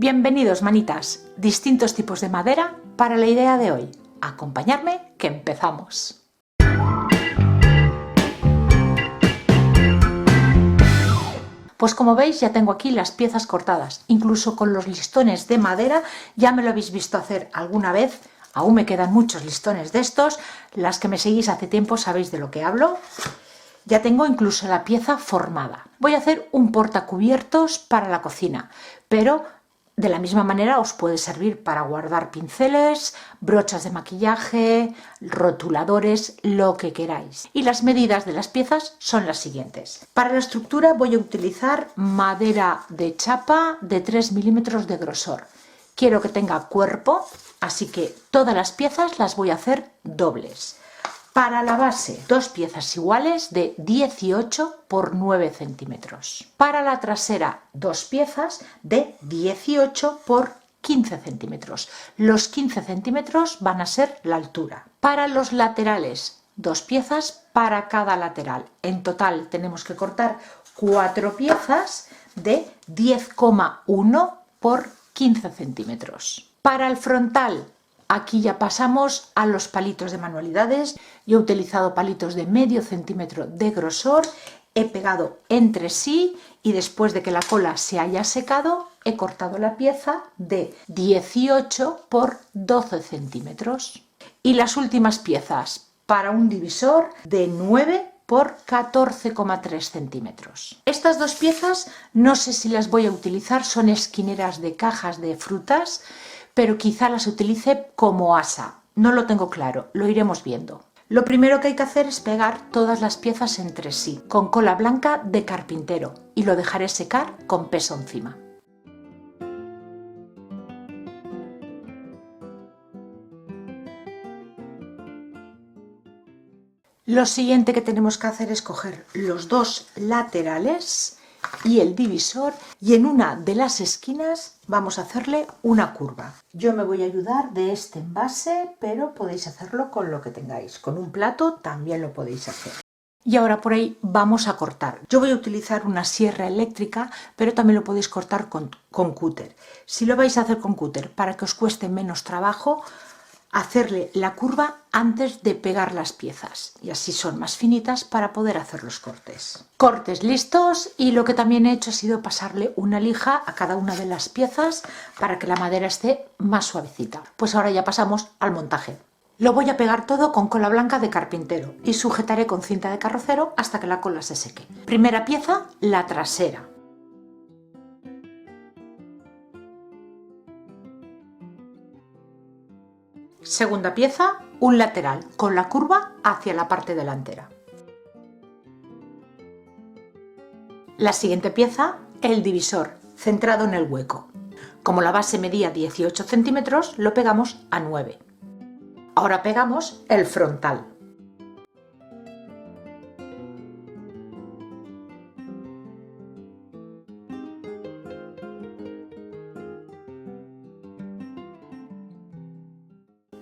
Bienvenidos, manitas, distintos tipos de madera para la idea de hoy. Acompañadme que empezamos. Pues como veis ya tengo aquí las piezas cortadas, incluso con los listones de madera, ya me lo habéis visto hacer alguna vez, aún me quedan muchos listones de estos, las que me seguís hace tiempo sabéis de lo que hablo. Ya tengo incluso la pieza formada. Voy a hacer un portacubiertos para la cocina, pero de la misma manera os puede servir para guardar pinceles, brochas de maquillaje, rotuladores, lo que queráis. Y las medidas de las piezas son las siguientes. Para la estructura voy a utilizar madera de chapa de 3 milímetros de grosor. Quiero que tenga cuerpo, así que todas las piezas las voy a hacer dobles. Para la base, dos piezas iguales de 18 por 9 centímetros. Para la trasera, dos piezas de 18 por 15 centímetros. Los 15 centímetros van a ser la altura. Para los laterales, dos piezas para cada lateral. En total tenemos que cortar 4 piezas de 10,1 por 15 centímetros. Para el frontal, aquí ya pasamos a los palitos de manualidades. Yo he utilizado palitos de medio centímetro de grosor, he pegado entre sí y después de que la cola se haya secado, he cortado la pieza de 18 por 12 centímetros. Y las últimas piezas para un divisor de 9 por 14,3 centímetros. Estas dos piezas no sé si las voy a utilizar, son esquineras de cajas de frutas, pero quizá las utilice como asa. No lo tengo claro, lo iremos viendo. Lo primero que hay que hacer es pegar todas las piezas entre sí, con cola blanca de carpintero, y lo dejaré secar con peso encima. Lo siguiente que tenemos que hacer es coger los dos laterales y el divisor, y en una de las esquinas vamos a hacerle una curva. Yo me voy a ayudar de este envase, pero podéis hacerlo con lo que tengáis. Con un plato también lo podéis hacer. Y ahora por ahí vamos a cortar. Yo voy a utilizar una sierra eléctrica, pero también lo podéis cortar con cúter. Si lo vais a hacer con cúter, para que os cueste menos trabajo, hacerle la curva antes de pegar las piezas, y así son más finitas para poder hacer los cortes. Cortes listos, y lo que también he hecho ha sido pasarle una lija a cada una de las piezas para que la madera esté más suavecita. Pues ahora ya pasamos al montaje. Lo voy a pegar todo con cola blanca de carpintero y sujetaré con cinta de carrocero hasta que la cola se seque. Primera pieza, la trasera. Segunda pieza, un lateral con la curva hacia la parte delantera. La siguiente pieza, el divisor, centrado en el hueco. Como la base medía 18 centímetros, lo pegamos a 9. Ahora pegamos el frontal.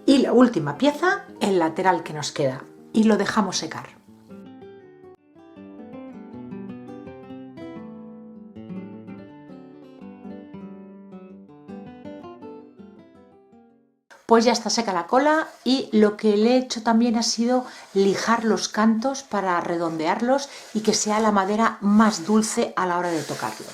Y la última pieza, el lateral que nos queda, y lo dejamos secar. Pues ya está seca la cola, y lo que le he hecho también ha sido lijar los cantos para redondearlos y que sea la madera más dulce a la hora de tocarlo.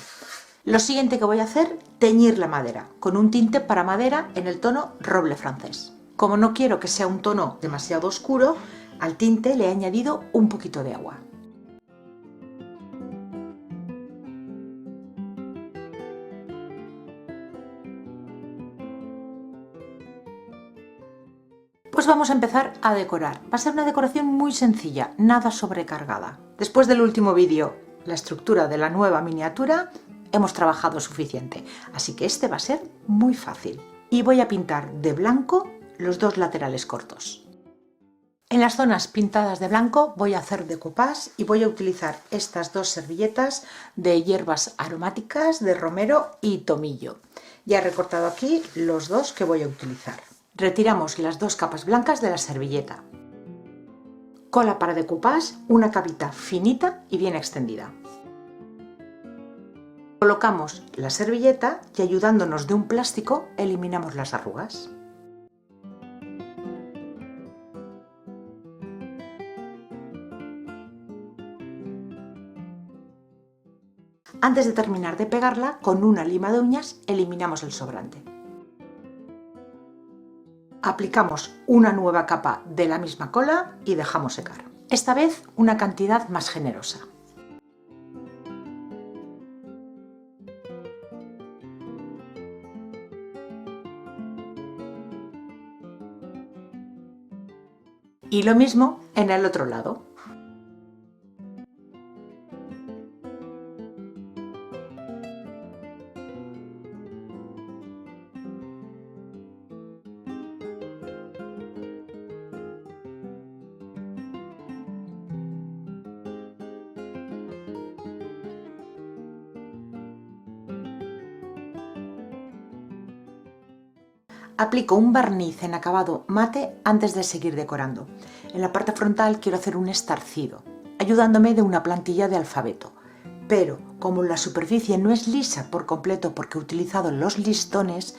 Lo siguiente que voy a hacer, teñir la madera con un tinte para madera en el tono roble francés. Como no quiero que sea un tono demasiado oscuro, al tinte le he añadido un poquito de agua. Pues vamos a empezar a decorar. Va a ser una decoración muy sencilla, nada sobrecargada. Después del último vídeo, la estructura de la nueva miniatura, hemos trabajado suficiente, así que este va a ser muy fácil. Y voy a pintar de blanco los dos laterales cortos. En las zonas pintadas de blanco voy a hacer decoupage y voy a utilizar estas dos servilletas de hierbas aromáticas de romero y tomillo. Ya he recortado aquí los dos que voy a utilizar. Retiramos las dos capas blancas de la servilleta. Cola para decoupage, una capita finita y bien extendida. Colocamos la servilleta y ayudándonos de un plástico eliminamos las arrugas. Antes de terminar de pegarla, con una lima de uñas eliminamos el sobrante. Aplicamos una nueva capa de la misma cola y dejamos secar. Esta vez una cantidad más generosa. Y lo mismo en el otro lado. Aplico un barniz en acabado mate antes de seguir decorando. En la parte frontal quiero hacer un estarcido, ayudándome de una plantilla de alfabeto. Pero como la superficie no es lisa por completo porque he utilizado los listones,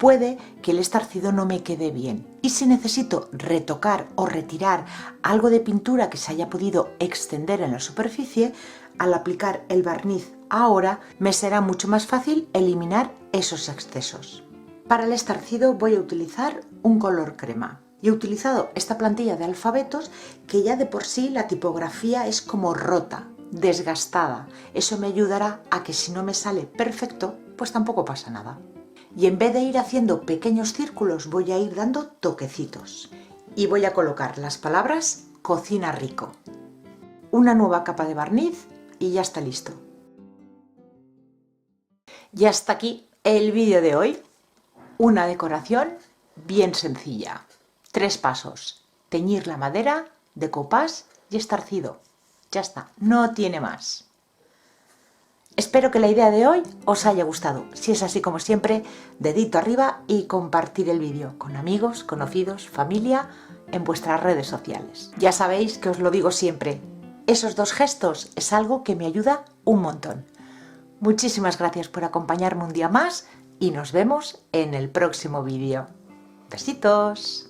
puede que el estarcido no me quede bien. Y si necesito retocar o retirar algo de pintura que se haya podido extender en la superficie, al aplicar el barniz ahora me será mucho más fácil eliminar esos excesos. Para el estarcido voy a utilizar un color crema. Y he utilizado esta plantilla de alfabetos que ya de por sí la tipografía es como rota, desgastada. Eso me ayudará a que si no me sale perfecto, pues tampoco pasa nada. Y en vez de ir haciendo pequeños círculos, voy a ir dando toquecitos. Y voy a colocar las palabras cocina rico. Una nueva capa de barniz y ya está listo. Y hasta aquí el vídeo de hoy. Una decoración bien sencilla. 3 pasos: teñir la madera, decoupage y estarcido. Ya está, no tiene más. Espero que la idea de hoy os haya gustado. Si es así, como siempre, dedito arriba y compartir el vídeo con amigos, conocidos, familia en vuestras redes sociales. Ya sabéis que os lo digo siempre, esos 2 gestos es algo que me ayuda un montón. Muchísimas gracias por acompañarme un día más y nos vemos en el próximo vídeo. Besitos.